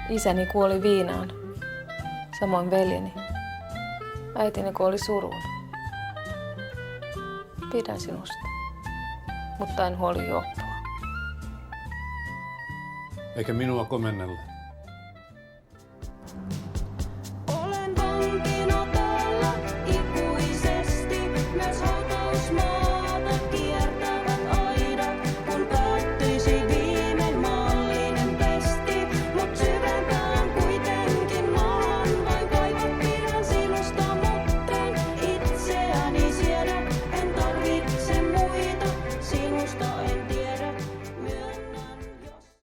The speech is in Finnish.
Isäni kuoli viinaan, samoin veljeni. Äitini kuoli suruun. Pidän sinusta, mutta en huoli juoppua. Eikä minua komennella.